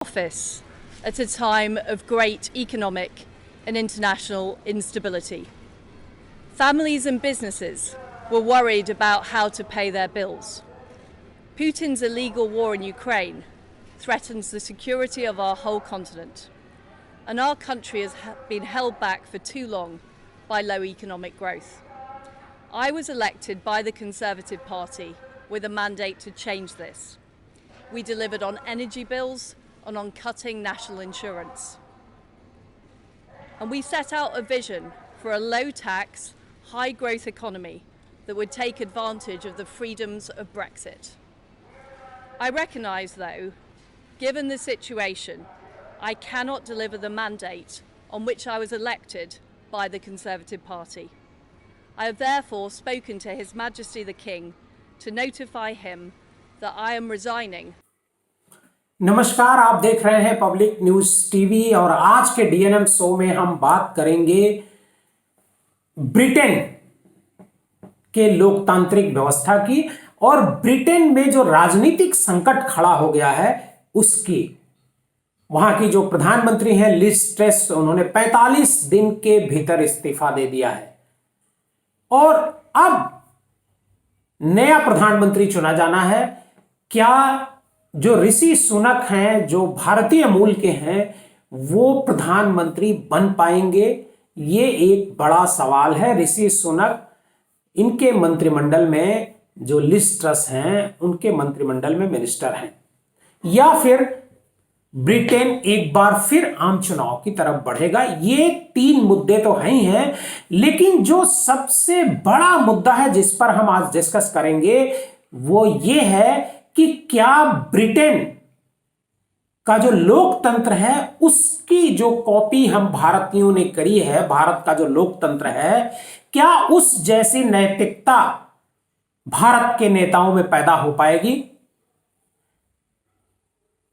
Office at a time of great economic and international instability. Families and businesses were worried about how to pay their bills. Putin's illegal war in Ukraine threatens the security of our whole continent, and our country has been held back for too long by low economic growth. I was elected by the Conservative Party with a mandate to change this. We delivered on energy bills and on cutting national insurance. And we set out a vision for a low-tax, high-growth economy that would take advantage of the freedoms of Brexit. I recognise, though, given the situation, I cannot deliver the mandate on which I was elected by the Conservative Party. I have therefore spoken to His Majesty the King to notify him that I am resigning. नमस्कार, आप देख रहे हैं public news TV और आज के DNM show में हम बात करेंगे ब्रिटेन के लोकतांत्रिक व्यवस्था की और ब्रिटेन में जो राजनीतिक संकट खड़ा हो गया है उसकी। वहां की जो प्रधानमंत्री हैं लिज ट्रस, उन्होंने 45 दिन के भीतर इस्तीफा दे दिया है और अब नया प्रधानमंत्री चुना जाना है। क्या जो ऋषि सुनक हैं, जो भारतीय मूल के हैं, वो प्रधानमंत्री बन पाएंगे? ये एक बड़ा सवाल है। ऋषि सुनक, इनके मंत्रिमंडल में जो लिज ट्रस हैं, उनके मंत्रिमंडल में मिनिस्टर हैं, या फिर ब्रिटेन एक बार फिर आम चुनाव की तरफ बढ़ेगा? ये तीन मुद्दे तो हैं ही हैं, लेकिन जो सबसे बड़ा मुद्दा है जिस पर हम आज डिस्कस करेंगे वो ये है कि क्या ब्रिटेन का जो लोकतंत्र है उसकी जो कॉपी हम भारतीयों ने करी है, भारत का जो लोकतंत्र है, क्या उस जैसी नैतिकता भारत के नेताओं में पैदा हो पाएगी?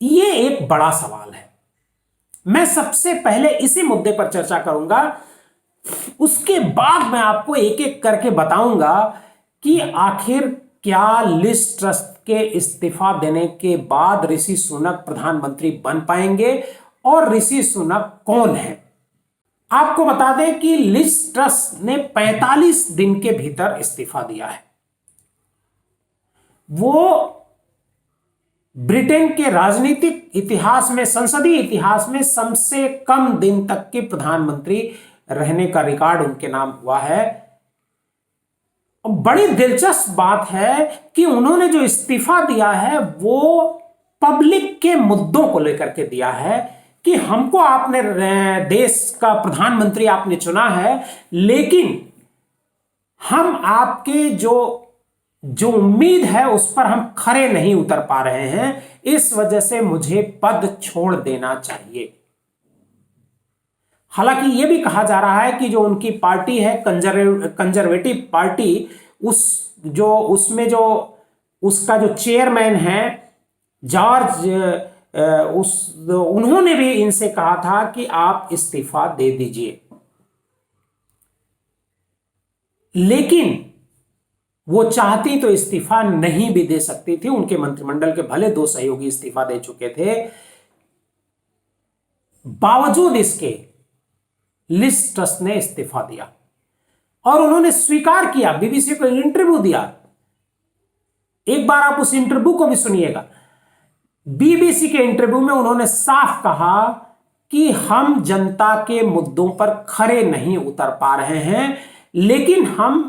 ये एक बड़ा सवाल है। मैं सबसे पहले इसी मुद्दे पर चर्चा करूंगा, उसके बाद मैं आपको एक एक करके बताऊंगा कि आखिर क्या लिज ट्रस के इस्तीफा देने के बाद ऋषि सुनक प्रधानमंत्री बन पाएंगे और ऋषि सुनक कौन है। आपको बता दें कि लिज ट्रस ने 45 दिन के भीतर इस्तीफा दिया है। वो ब्रिटेन के राजनीतिक इतिहास में, संसदीय इतिहास में सबसे कम दिन तक के प्रधानमंत्री रहने का रिकॉर्ड उनके नाम हुआ है। बड़ी दिलचस्प बात है कि उन्होंने जो इस्तीफा दिया है वो पब्लिक के मुद्दों को लेकर के दिया है कि हमको आपने देश का प्रधानमंत्री आपने चुना है, लेकिन हम आपके जो उम्मीद है उस पर हम खरे नहीं उतर पा रहे हैं, इस वजह से मुझे पद छोड़ देना चाहिए। हालांकि यह भी कहा जा रहा है कि जो उनकी पार्टी है कंजर्वेटिव पार्टी, उसमें जो उसका जो चेयरमैन है जॉर्ज, उन्होंने भी इनसे कहा था कि आप इस्तीफा दे दीजिए, लेकिन वो चाहती तो इस्तीफा नहीं भी दे सकती थी। उनके मंत्रिमंडल के भले 2 सहयोगी इस्तीफा दे चुके थे, बावजूद इसके लिज ट्रस ने इस्तीफा दिया और उन्होंने स्वीकार किया, बीबीसी को इंटरव्यू दिया। एक बार आप उस इंटरव्यू को भी सुनिएगा। बीबीसी के इंटरव्यू में उन्होंने साफ कहा कि हम जनता के मुद्दों पर खरे नहीं उतर पा रहे हैं, लेकिन हम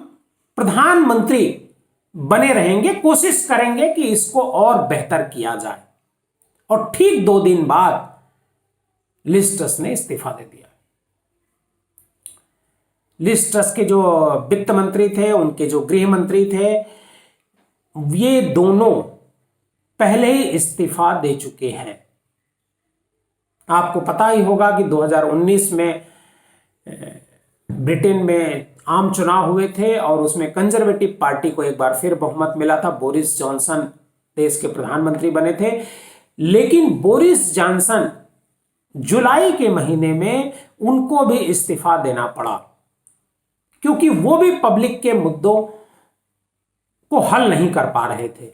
प्रधानमंत्री बने रहेंगे, कोशिश करेंगे कि इसको और बेहतर किया जाए। और ठीक 2 दिन बाद लिज ट्रस ने इस्तीफा दे दिया। लिज ट्रस के जो वित्त मंत्री थे, उनके जो गृह मंत्री थे, ये दोनों पहले ही इस्तीफा दे चुके हैं। आपको पता ही होगा कि 2019 में ब्रिटेन में आम चुनाव हुए थे और उसमें कंजर्वेटिव पार्टी को एक बार फिर बहुमत मिला था। बोरिस जॉनसन देश के प्रधानमंत्री बने थे, लेकिन बोरिस जॉनसन जुलाई के महीने में उनको भी इस्तीफा देना पड़ा, क्योंकि वो भी पब्लिक के मुद्दों को हल नहीं कर पा रहे थे।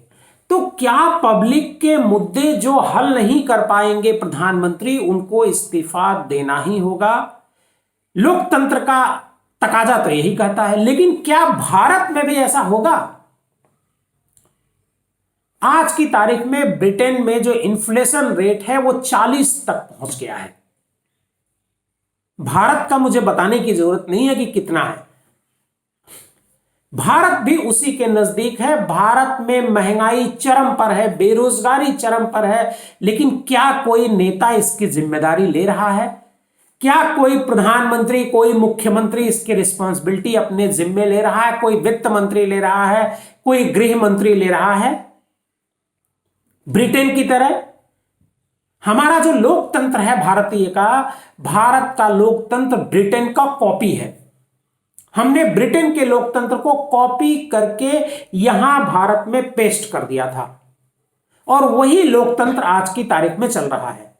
तो क्या पब्लिक के मुद्दे जो हल नहीं कर पाएंगे प्रधानमंत्री, उनको इस्तीफा देना ही होगा? लोकतंत्र का तकाजा तो यही कहता है। लेकिन क्या भारत में भी ऐसा होगा? आज की तारीख में ब्रिटेन में जो इन्फ्लेशन रेट है वो 40 तक पहुंच गया है। भारत का मुझे बताने की जरूरत नहीं है कि कितना है, भारत भी उसी के नजदीक है। भारत में महंगाई चरम पर है, बेरोजगारी चरम पर है, लेकिन क्या कोई नेता इसकी जिम्मेदारी ले रहा है? क्या कोई प्रधानमंत्री, कोई मुख्यमंत्री इसकी रिस्पॉन्सिबिलिटी अपने जिम्मे ले रहा है? कोई वित्त मंत्री ले रहा है? कोई गृह मंत्री ले रहा है? ब्रिटेन की तरह हमारा जो लोकतंत्र है भारतीय का, भारत का लोकतंत्र ब्रिटेन का कॉपी है। हमने ब्रिटेन के लोकतंत्र को कॉपी करके यहां भारत में पेस्ट कर दिया था और वही लोकतंत्र आज की तारीख में चल रहा है।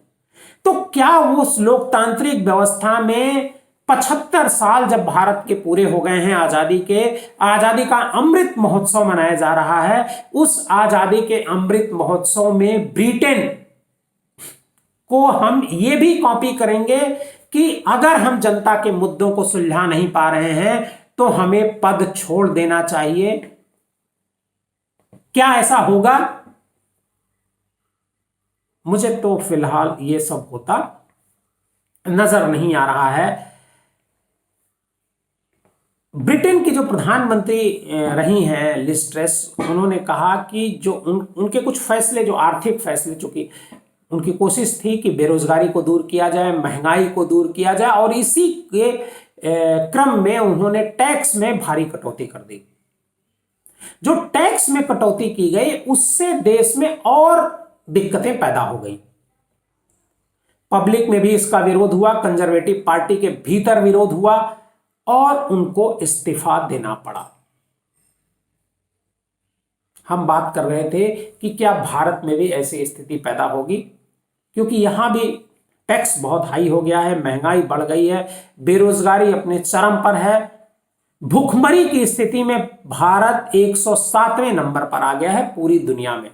तो क्या उस लोकतांत्रिक व्यवस्था में 75 साल जब भारत के पूरे हो गए हैं आजादी के, आजादी का अमृत महोत्सव मनाया जा रहा है, उस आजादी के अमृत महोत्सव में ब्रिटेन को हम ये भी कॉपी करेंगे कि अगर हम जनता के मुद्दों को सुलझा नहीं पा रहे हैं तो हमें पद छोड़ देना चाहिए? क्या ऐसा होगा? मुझे तो फिलहाल ये सब होता नजर नहीं आ रहा है। ब्रिटेन की जो प्रधानमंत्री रही हैं लिज ट्रस, उन्होंने कहा कि जो उनके कुछ फैसले, जो आर्थिक फैसले, चूंकि उनकी कोशिश थी कि बेरोजगारी को दूर किया जाए, महंगाई को दूर किया जाए, और इसी के क्रम में उन्होंने टैक्स में भारी कटौती कर दी। जो टैक्स में कटौती की गई उससे देश में और दिक्कतें पैदा हो गई। पब्लिक में भी इसका विरोध हुआ, कंजर्वेटिव पार्टी के भीतर विरोध हुआ और उनको इस्तीफा देना पड़ा। हम बात कर रहे थे कि क्या भारत में भी ऐसी स्थिति पैदा होगी, क्योंकि यहां भी टैक्स बहुत हाई हो गया है, महंगाई बढ़ गई है, बेरोजगारी अपने चरम पर है। भूखमरी की स्थिति में भारत 107वें नंबर पर आ गया है पूरी दुनिया में।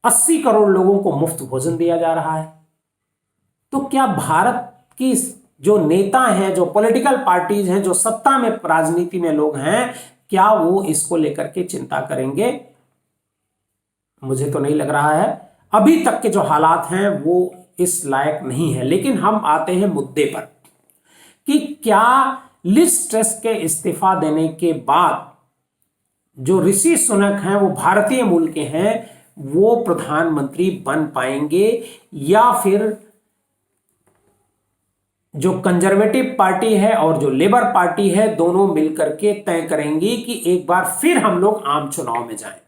80 करोड़ लोगों को मुफ्त भोजन दिया जा रहा है। तो क्या भारत की जो नेता हैं, जो पॉलिटिकल पार्टीज हैं, जो सत्ता में, राजनीति में लोग हैं, क्या वो इसको लेकर के चिंता करेंगे? मुझे तो नहीं लग रहा है। अभी तक के जो हालात हैं वो इस लायक नहीं है। लेकिन हम आते हैं मुद्दे पर कि क्या लिज ट्रस के इस्तीफा देने के बाद जो ऋषि सुनक हैं, वो भारतीय मूल के हैं, वो प्रधानमंत्री बन पाएंगे, या फिर जो कंजर्वेटिव पार्टी है और जो लेबर पार्टी है, दोनों मिलकर के तय करेंगी कि एक बार फिर हम लोग आम चुनाव में जाएं?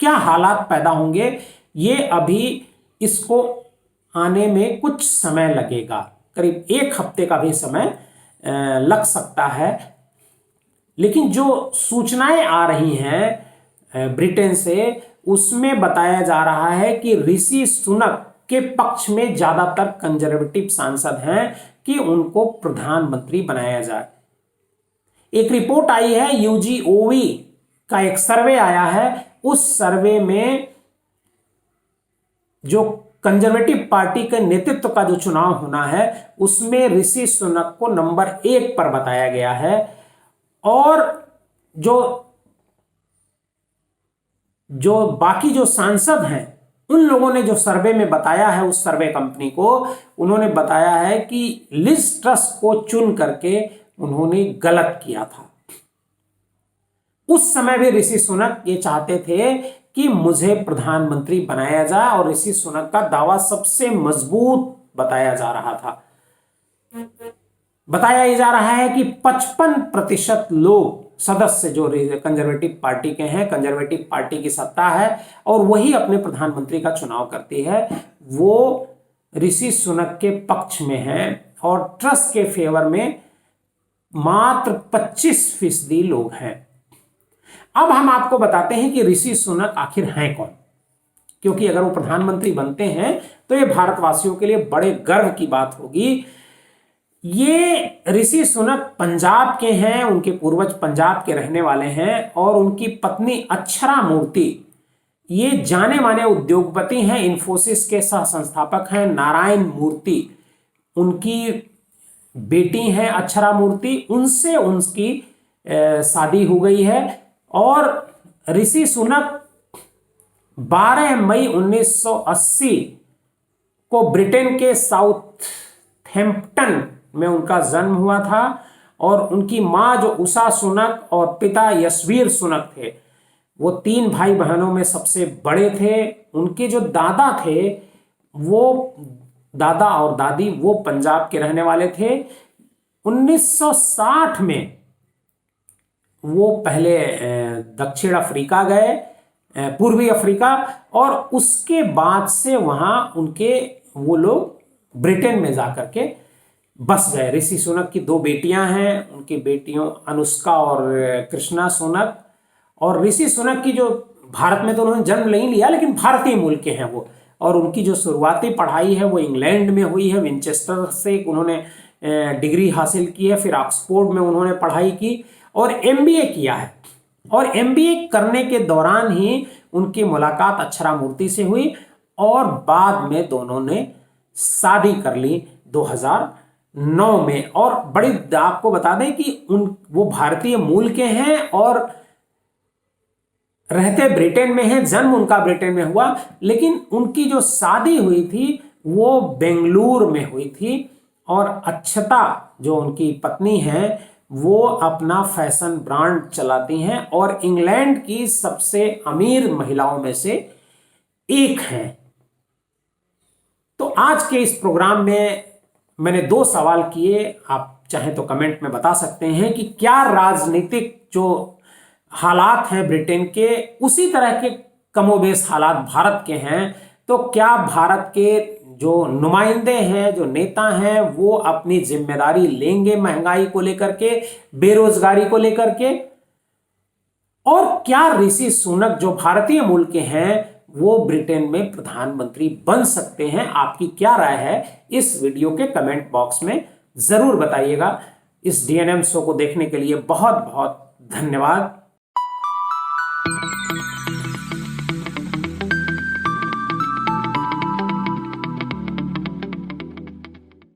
क्या हालात पैदा होंगे, ये अभी इसको आने में कुछ समय लगेगा, करीब 1 हफ्ते का भी समय लग सकता है। लेकिन जो सूचनाएं आ रही हैं ब्रिटेन से, उसमें बताया जा रहा है कि ऋषि सुनक के पक्ष में ज्यादातर कंजर्वेटिव सांसद हैं कि उनको प्रधानमंत्री बनाया जाए। एक रिपोर्ट आई है, यूजीओवी का एक सर्वे आया है, उस सर्वे में जो कंजर्वेटिव पार्टी के नेतृत्व का जो चुनाव होना है उसमें ऋषि सुनक को नंबर 1 पर बताया गया है। और जो बाकी जो सांसद हैं, उन लोगों ने जो सर्वे में बताया है, उस सर्वे कंपनी को, उन्होंने बताया है कि लिज ट्रस को चुन करके उन्होंने गलत किया था। उस समय भी ऋषि सुनक ये चाहते थे कि मुझे प्रधानमंत्री बनाया जाए, और ऋषि सुनक का दावा सबसे मजबूत बताया जा रहा था। बताया ये जा रहा है कि 55% लोग, सदस्य जो कंजर्वेटिव पार्टी के हैं, कंजर्वेटिव पार्टी की सत्ता है और वही अपने प्रधानमंत्री का चुनाव करती है, वो ऋषि सुनक के पक्ष में है, और ट्रस के फेवर में मात्र 25% लोग हैं। अब हम आपको बताते हैं कि ऋषि सुनक आखिर हैं कौन, क्योंकि अगर वो प्रधानमंत्री बनते हैं तो ये भारतवासियों के लिए बड़े गर्व की बात होगी। ये ऋषि सुनक पंजाब के हैं, उनके पूर्वज पंजाब के रहने वाले हैं, और उनकी पत्नी अक्षरा मूर्ति ये जाने माने उद्योगपति हैं, इन्फोसिस के सह संस्थापक हैं। नारायण मूर्ति उनकी बेटी हैं, अक्षरा मूर्ति, उनसे उनकी शादी हो गई है। और ऋषि सुनक 12 मई 1980 को ब्रिटेन के साउथहैम्पटन में उनका जन्म हुआ था। और उनकी मां जो उषा सुनक और पिता यशवीर सुनक थे, वो 3 भाई बहनों में सबसे बड़े थे। उनके जो दादा थे, वो दादा और दादी वो पंजाब के रहने वाले थे। 1960 में वो पहले दक्षिण अफ्रीका गए, पूर्वी अफ्रीका, और उसके बाद से वहां उनके वो लोग ब्रिटेन में जाकर के बस गए। ऋषि सुनक की 2 बेटियां हैं, उनकी बेटियों अनुष्का और कृष्णा सुनक। और ऋषि सुनक की जो भारत में तो उन्होंने जन्म नहीं लिया, लेकिन भारतीय मूल के हैं वो। और उनकी जो शुरुआती पढ़ाई है वो इंग्लैंड में हुई है, विंचेस्टर से उन्होंने डिग्री हासिल की है। फिर ऑक्सफोर्ड में उन्होंने पढ़ाई की और एमबीए किया है। और एमबीए करने के दौरान ही उनकी मुलाकात अक्षरा मूर्ति से हुई, और बाद में दोनों ने शादी कर ली 2009 में। और बड़ी आपको बता दें कि वो भारतीय मूल के हैं और रहते ब्रिटेन में हैं, जन्म उनका ब्रिटेन में हुआ, लेकिन उनकी जो शादी हुई थी वो बेंगलुरु में हुई थी। और अक्षता जो उनकी पत्नी हैं, वो अपना फैशन ब्रांड चलाती हैं और इंग्लैंड की सबसे अमीर महिलाओं में से एक हैं। तो आज के इस प्रोग्राम में मैंने 2 सवाल किए, आप चाहें तो कमेंट में बता सकते हैं कि क्या राजनीतिक जो हालात हैं ब्रिटेन के, उसी तरह के कमोबेश हालात भारत के हैं। तो क्या भारत के जो नुमाइंदे हैं, जो नेता हैं, वो अपनी जिम्मेदारी लेंगे महंगाई को लेकर के, बेरोजगारी को लेकर के? और क्या ऋषि सुनक जो भारतीय मूल के हैं वो ब्रिटेन में प्रधानमंत्री बन सकते हैं? आपकी क्या राय है इस वीडियो के कमेंट बॉक्स में जरूर बताइएगा। इस डीएनएम शो को देखने के लिए बहुत बहुत धन्यवाद।